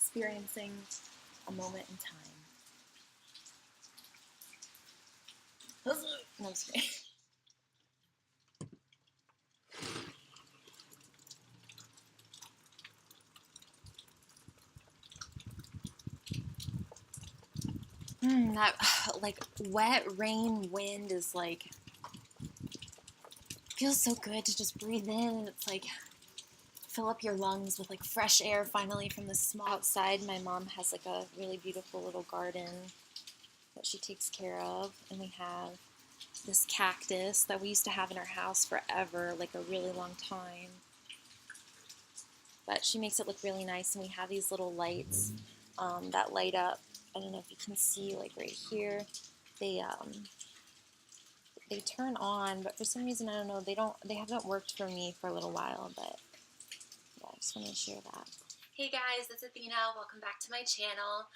experiencing a moment in time. No, I'm just kidding. That like wet rain wind is like feels so good to just breathe in. It's like fill up your lungs with like fresh air finally from the small outside. My mom has like a really beautiful little garden that she takes care of, and we have this cactus that we used to have in our house forever, like a really long time. But she makes it look really nice, and we have these little lights that light up. I don't know if you can see, like right here, they turn on, but for some reason I don't know, they haven't worked for me for a little while, but yeah, I just wanted to share that. Hey guys, it's Athena. Welcome back to my channel.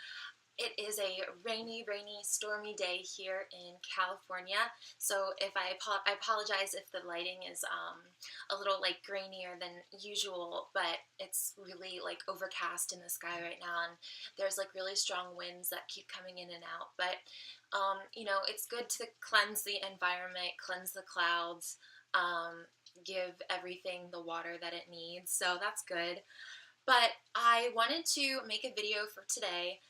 It is a rainy, stormy day here in California, so if I apologize if the lighting is a little like grainier than usual, but it's really like overcast in the sky right now, and there's like really strong winds that keep coming in and out, but you know, it's good to cleanse the environment, cleanse the clouds, give everything the water that it needs, so that's good. But I wanted to make a video for today,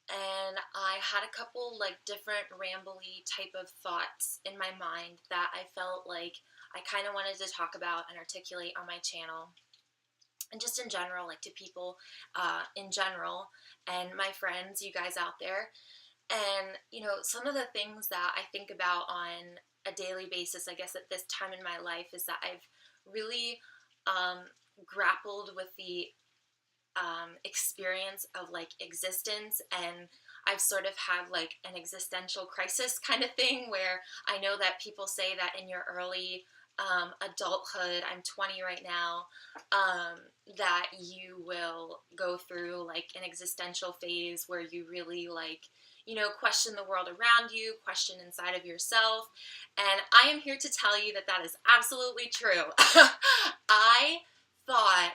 and I had a couple like different rambly type of thoughts in my mind that I felt like I kind of wanted to talk about and articulate on my channel, and just in general, like to people in general, and my friends, you guys out there. And you know, some of the things that I think about on a daily basis, I guess at this time in my life, is that I've really grappled with the experience of like existence, and I've sort of had like an existential crisis kind of thing, where I know that people say that in your early adulthood, I'm 20 right now, that you will go through like an existential phase where you really like, you know, question the world around you, question inside of yourself, and I am here to tell you that that is absolutely true. I thought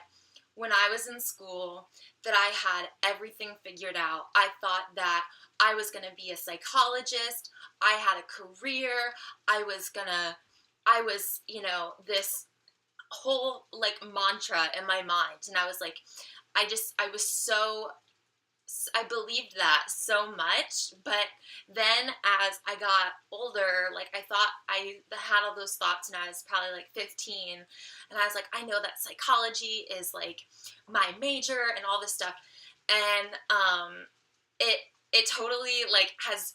when I was in school that I had everything figured out. I thought that I was going to be a psychologist. I had a career. I was, you know, this whole like mantra in my mind. And I was like, I believed that so much, but then as I got older, like I thought I had all those thoughts when I was probably like 15, and I was like, I know that psychology is like my major and all this stuff, and it totally like has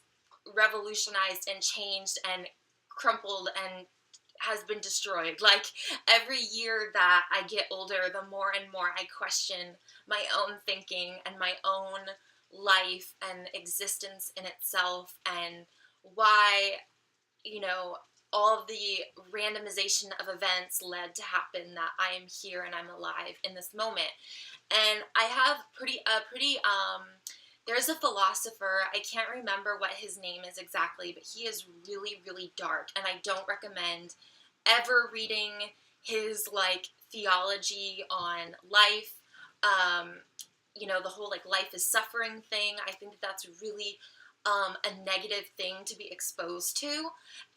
revolutionized and changed and crumpled and has been destroyed. Like every year that I get older, the more and more I question my own thinking and my own life and existence in itself, and why, you know, all of the randomization of events led to happen that I am here and I'm alive in this moment. And I have there's a philosopher, I can't remember what his name is exactly, but he is really dark, and I don't recommend ever reading his like theology on life, you know, the whole like life is suffering thing. I think that's really a negative thing to be exposed to,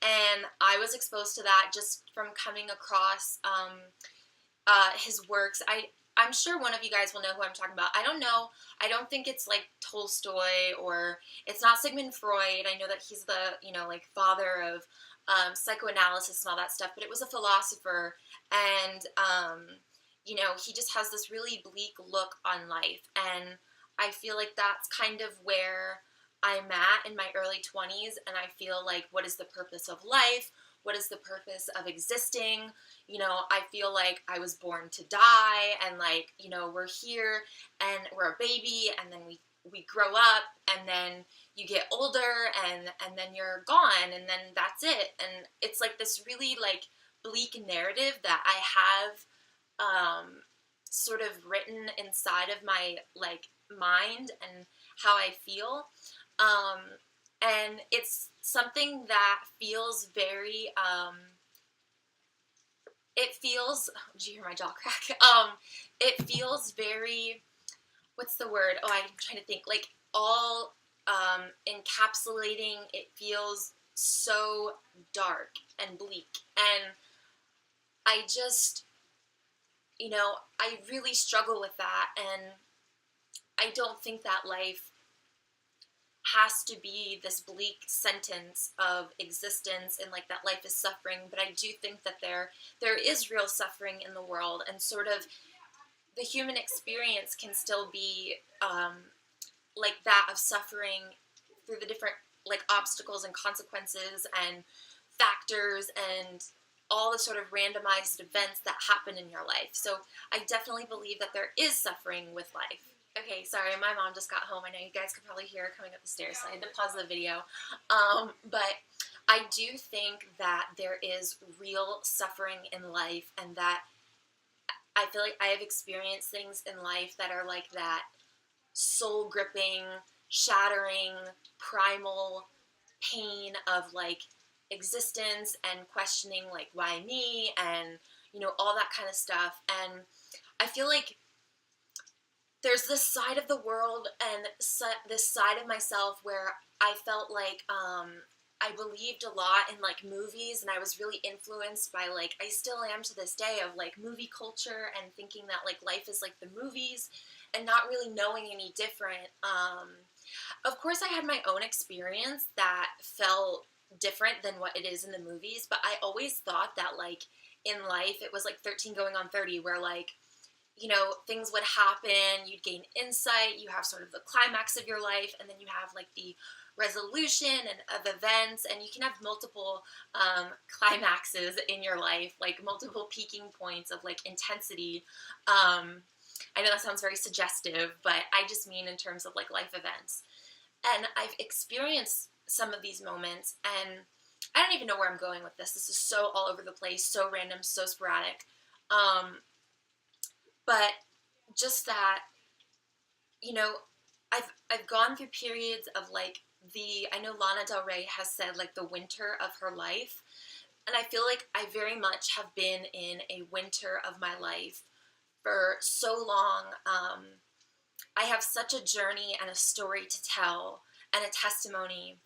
and I was exposed to that just from coming across his works. I'm sure one of you guys will know who I'm talking about. I don't know. I don't think it's like Tolstoy, or it's not Sigmund Freud. I know that he's the, you know, like father of psychoanalysis and all that stuff, but it was a philosopher, and you know, he just has this really bleak look on life, and I feel like that's kind of where I'm at in my early 20s, and I feel like, what is the purpose of life? What is the purpose of existing? You know, I feel like I was born to die, and like, you know, we're here and we're a baby, and then we grow up, and then you get older, and then you're gone, and then that's it. And it's like this really like bleak narrative that I have sort of written inside of my like mind and how I feel. And it's something that feels very, did you hear my jaw crack? It feels very what's the word? Oh, I'm trying to think. Like all encapsulating. It feels so dark and bleak, and I just, I really struggle with that, and I don't think that life has to be this bleak sentence of existence and like that life is suffering, but I do think that there is real suffering in the world, and sort of the human experience can still be like that of suffering through the different like obstacles and consequences and factors and all the sort of randomized events that happen in your life. So I definitely believe that there is suffering with life. Okay, sorry, my mom just got home. I know you guys could probably hear her coming up the stairs, so I had to pause the video. But I do think that there is real suffering in life, and that I feel like I have experienced things in life that are like that soul gripping, shattering, primal pain of like existence and questioning like why me, and all that kind of stuff. And I feel like there's this side of the world and this side of myself where I felt like I believed a lot in like movies, and I was really influenced by, like, I still am to this day, of like movie culture and thinking that like life is like the movies and not really knowing any different. Of course, I had my own experience that felt different than what it is in the movies, but I always thought that like in life it was like 13 going on 30, where like things would happen, you'd gain insight, you have sort of the climax of your life, and then you have like the resolution and of events, and you can have multiple climaxes in your life, like multiple peaking points of like intensity. I know that sounds very suggestive, but I just mean in terms of like life events. And I've experienced some of these moments, and I don't even know where I'm going with this. This is so all over the place, so random, so sporadic. But just that, you know, I've gone through periods of like I know Lana Del Rey has said like the winter of her life, and I feel like I very much have been in a winter of my life for so long. I have such a journey and a story to tell and a testimony,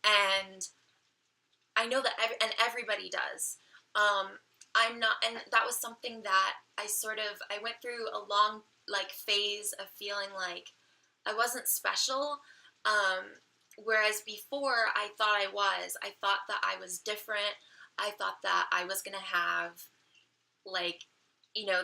and I know that everybody does. I'm not, and that was something that I went through a long like phase of feeling like I wasn't special. Whereas before I thought I was. I thought that I was different. I thought that I was gonna have like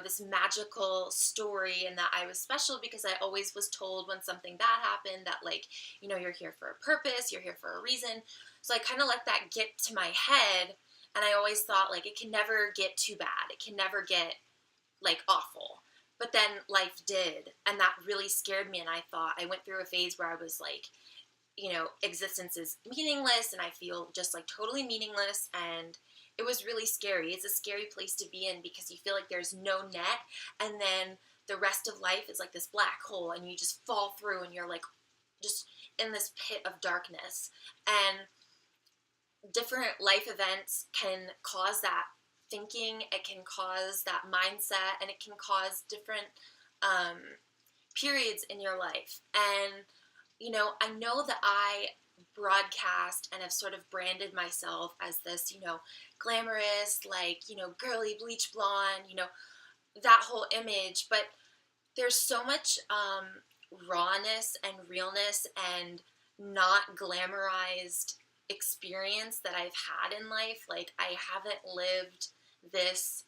this magical story, and that I was special because I always was told when something bad happened that like you're here for a purpose, you're here for a reason. So I kind of let that get to my head, and I always thought like it can never get too bad, it can never get like awful. But then life did, and that really scared me, and I went through a phase where I was like, existence is meaningless, and I feel just like totally meaningless, and it was really scary. It's a scary place to be in because you feel like there's no net, and then the rest of life is like this black hole, and you just fall through, and you're like just in this pit of darkness. And different life events can cause that thinking, it can cause that mindset, and it can cause different periods in your life. And I know that I broadcast and have sort of branded myself as this, glamorous, like, girly, bleach blonde, that whole image. But there's so much rawness and realness and not glamorized experience that I've had in life. Like, I haven't lived this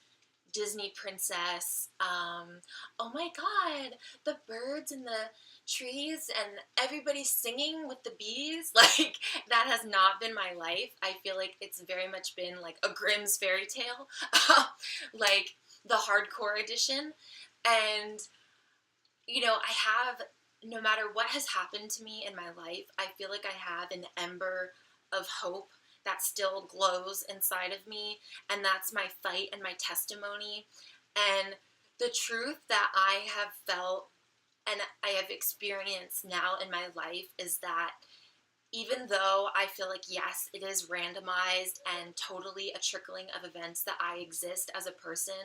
Disney princess, oh my god, the birds and the trees and everybody singing with the bees, like, that has not been my life. I feel like it's very much been like a Grimm's fairy tale, like the hardcore edition. And, I have, no matter what has happened to me in my life, I feel like I have an ember of hope that still glows inside of me, and that's my fight and my testimony. And the truth that I have felt and I have experienced now in my life is that even though I feel like, yes, it is randomized and totally a trickling of events that I exist as a person,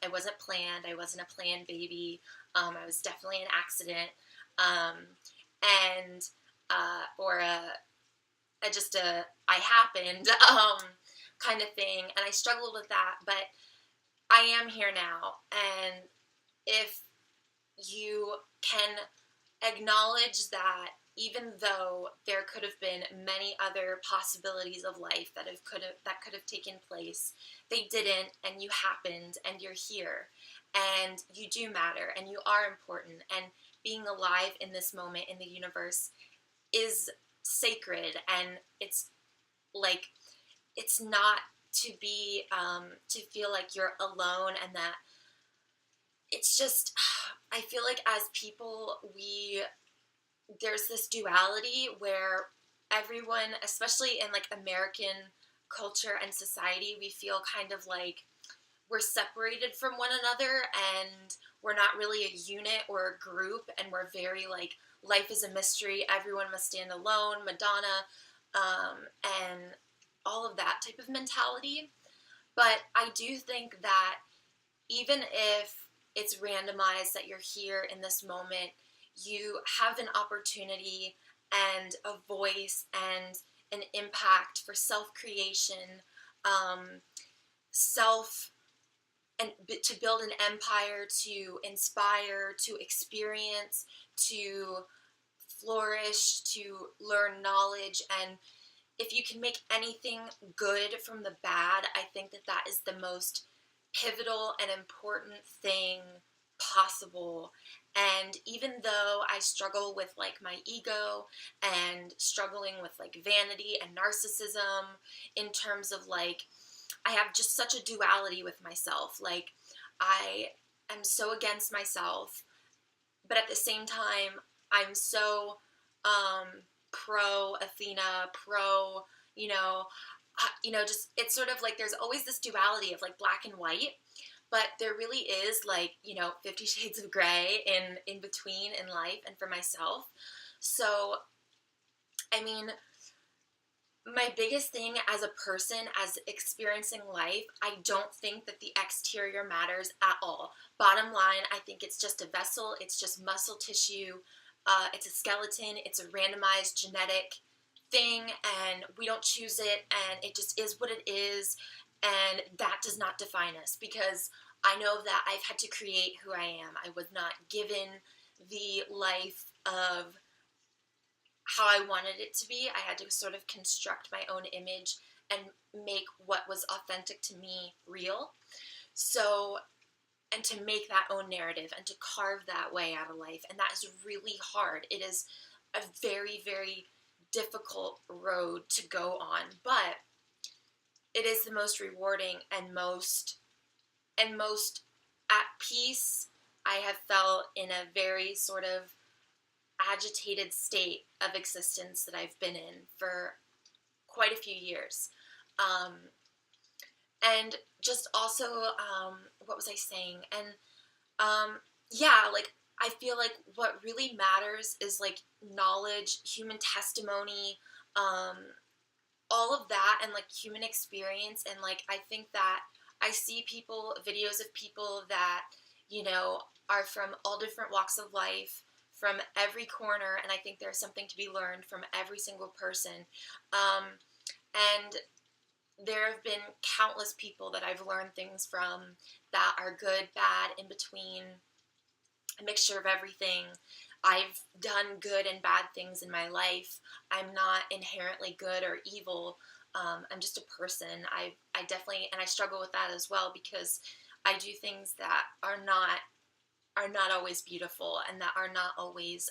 It wasn't planned. I wasn't a planned baby. I was definitely an accident. Um, and, or a I happened, kind of thing. And I struggled with that, but I am here now. And if you can acknowledge that even though there could have been many other possibilities of life that could have taken place, they didn't, and you happened, and you're here, and you do matter, and you are important, and being alive in this moment in the universe is sacred, and it's like, it's not to be to feel like you're alone, and that it's just, I feel like as people, there's this duality where everyone, especially in like American culture and society, we feel kind of like we're separated from one another, and we're not really a unit or a group, and we're very like, life is a mystery, everyone must stand alone, Madonna, and all of that type of mentality. But I do think that even if it's randomized that you're here in this moment, you have an opportunity and a voice and an impact for self-creation, self and to build an empire, to inspire, to experience, to flourish, to learn knowledge. And if you can make anything good from the bad, I think that that is the most pivotal and important thing possible. And even though I struggle with like my ego and struggling with like vanity and narcissism, in terms of like, I have just such a duality with myself. Like, I am so against myself, but at the same time, I'm so pro Athena, pro, you know, just, it's sort of like there's always this duality of like black and white, but there really is like, 50 shades of gray in between in life and for myself. So, I mean, my biggest thing as a person, as experiencing life, I don't think that the exterior matters at all. Bottom line, I think it's just a vessel, it's just muscle tissue, it's a skeleton, it's a randomized genetic thing, and we don't choose it, and it just is what it is, and that does not define us, because I know that I've had to create who I am. I was not given the life of how I wanted it to be. I had to sort of construct my own image and make what was authentic to me real. So, and to make that own narrative and to carve that way out of life. And that is really hard. It is a very, very difficult road to go on, but it is the most rewarding and most at peace I have felt in a very sort of agitated state of existence that I've been in for quite a few years. And just also, what was I saying? And yeah, like, I feel like what really matters is like knowledge, human testimony, all of that, and like human experience. And like, I think that I see videos of people that, are from all different walks of life, from every corner, and I think there's something to be learned from every single person. And there have been countless people that I've learned things from that are good, bad, in between, a mixture of everything. I've done good and bad things in my life. I'm not inherently good or evil. I'm just a person. I definitely, and I struggle with that as well, because I do things that are not always beautiful, and that are not always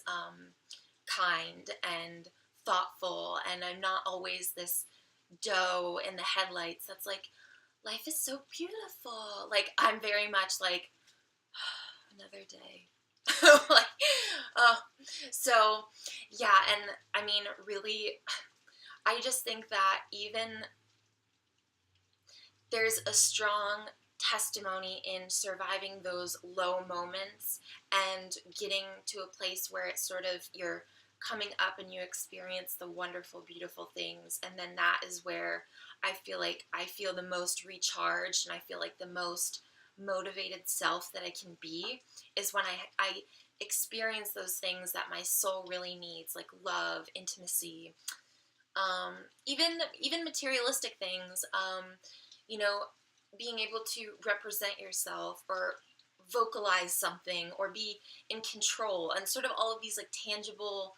kind and thoughtful, and I'm not always this doe in the headlights that's like, life is so beautiful. Like, I'm very much like, another day. Like, oh, so yeah. And I mean, really, I just think that even there's a strong testimony in surviving those low moments and getting to a place where it's sort of, you're coming up and you experience the wonderful, beautiful things. And then that is where I feel like I feel the most recharged, and I feel like the most motivated self that I can be is when I experience those things that my soul really needs, like love, intimacy, even materialistic things, you know, being able to represent yourself or vocalize something or be in control, and sort of all of these like tangible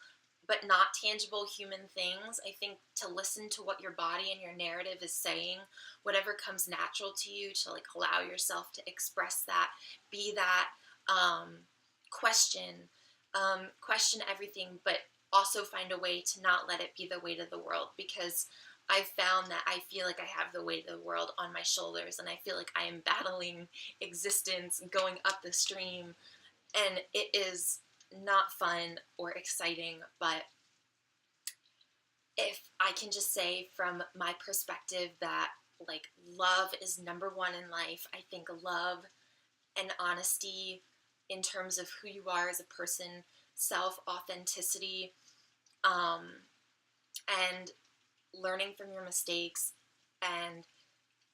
but not tangible human things. I think to listen to what your body and your narrative is saying, whatever comes natural to you, to like allow yourself to express that, be that, question, question everything, but also find a way to not let it be the weight of the world, because I've found that I feel like I have the weight of the world on my shoulders, and I feel like I am battling existence going up the stream, and it is not fun or exciting. But if I can just say from my perspective that like love is number one in life, I think love and honesty in terms of who you are as a person, self authenticity, and learning from your mistakes. And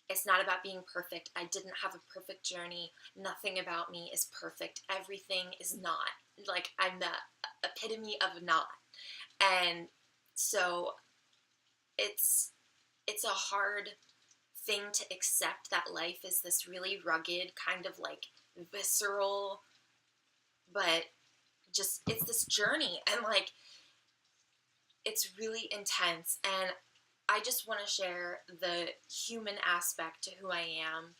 it's not about being perfect. I didn't have a perfect journey. Nothing about me is perfect. Everything is not. Like, I'm the epitome of not. And so it's a hard thing to accept that life is this really rugged, kind of like visceral, but just it's this journey, and like it's really intense. And I just want to share the human aspect to who I am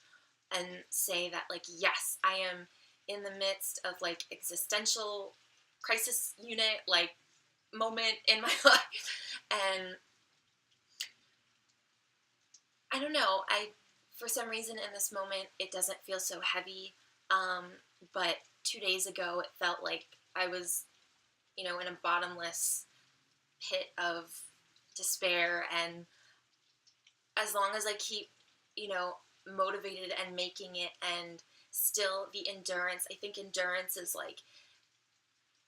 and say that, like, yes, I am in the midst of like existential crisis unit, like moment in my life. And I don't know, for some reason in this moment, it doesn't feel so heavy. But 2 days ago, it felt like I was, in a bottomless pit of despair. And as long as I keep, motivated and making it, and still the endurance, I think endurance is like,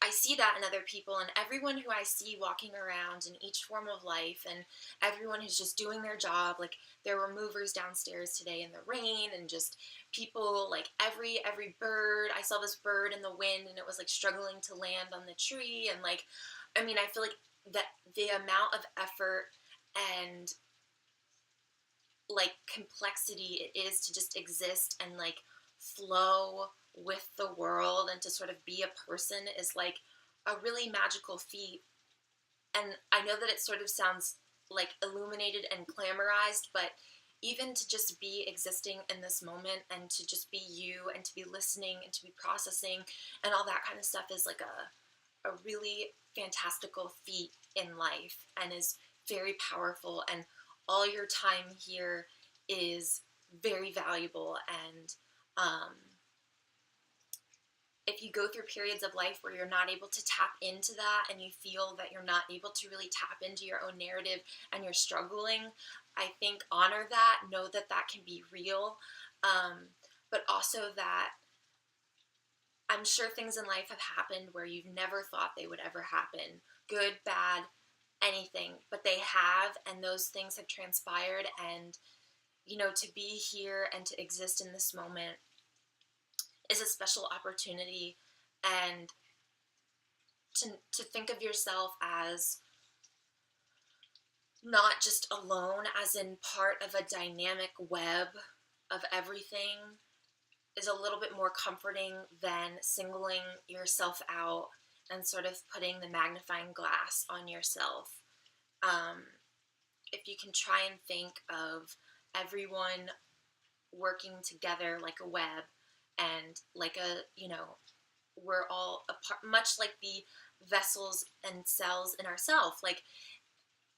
I see that in other people, and everyone who I see walking around in each form of life, and everyone who's just doing their job. Like, there were movers downstairs today in the rain, and just people, like every bird. I saw this bird in the wind, and it was like struggling to land on the tree. And like, I mean, I feel like that the amount of effort and like complexity it is to just exist and like flow with the world and to sort of be a person is like a really magical feat. And I know that it sort of sounds like illuminated and glamorized, but even to just be existing in this moment and to just be you and to be listening and to be processing and all that kind of stuff is like a really fantastical feat in life, and is very powerful. And all your time here is very valuable. And if you go through periods of life where you're not able to tap into that, and you feel that you're not able to really tap into your own narrative and you're struggling, I think honor that, know that that can be real, but also that I'm sure things in life have happened where you've never thought they would ever happen, good, bad, anything, but they have, and those things have transpired. And to be here and to exist in this moment is a special opportunity. And to think of yourself as not just alone, as in part of a dynamic web of everything, is a little bit more comforting than singling yourself out and sort of putting the magnifying glass on yourself. If you can try and think of everyone working together like a web, and like we're all a part, much like the vessels and cells in ourselves. Like,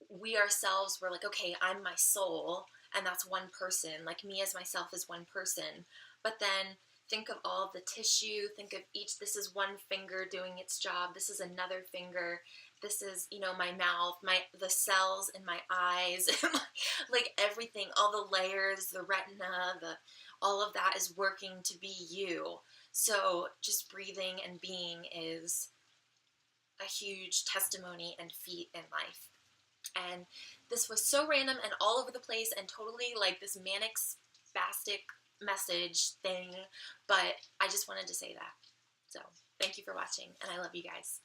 we ourselves were like, okay, I'm my soul, and that's one person. Like, me as myself is one person. But then think of all of the tissue, think of each, this is one finger doing its job, this is another finger, this is, my mouth, the cells in my eyes, like everything, all the layers, the retina, all of that is working to be you. So just breathing and being is a huge testimony and feat in life. And this was so random and all over the place and totally like this manic, spastic message thing, but I just wanted to say that. So thank you for watching, and I love you guys.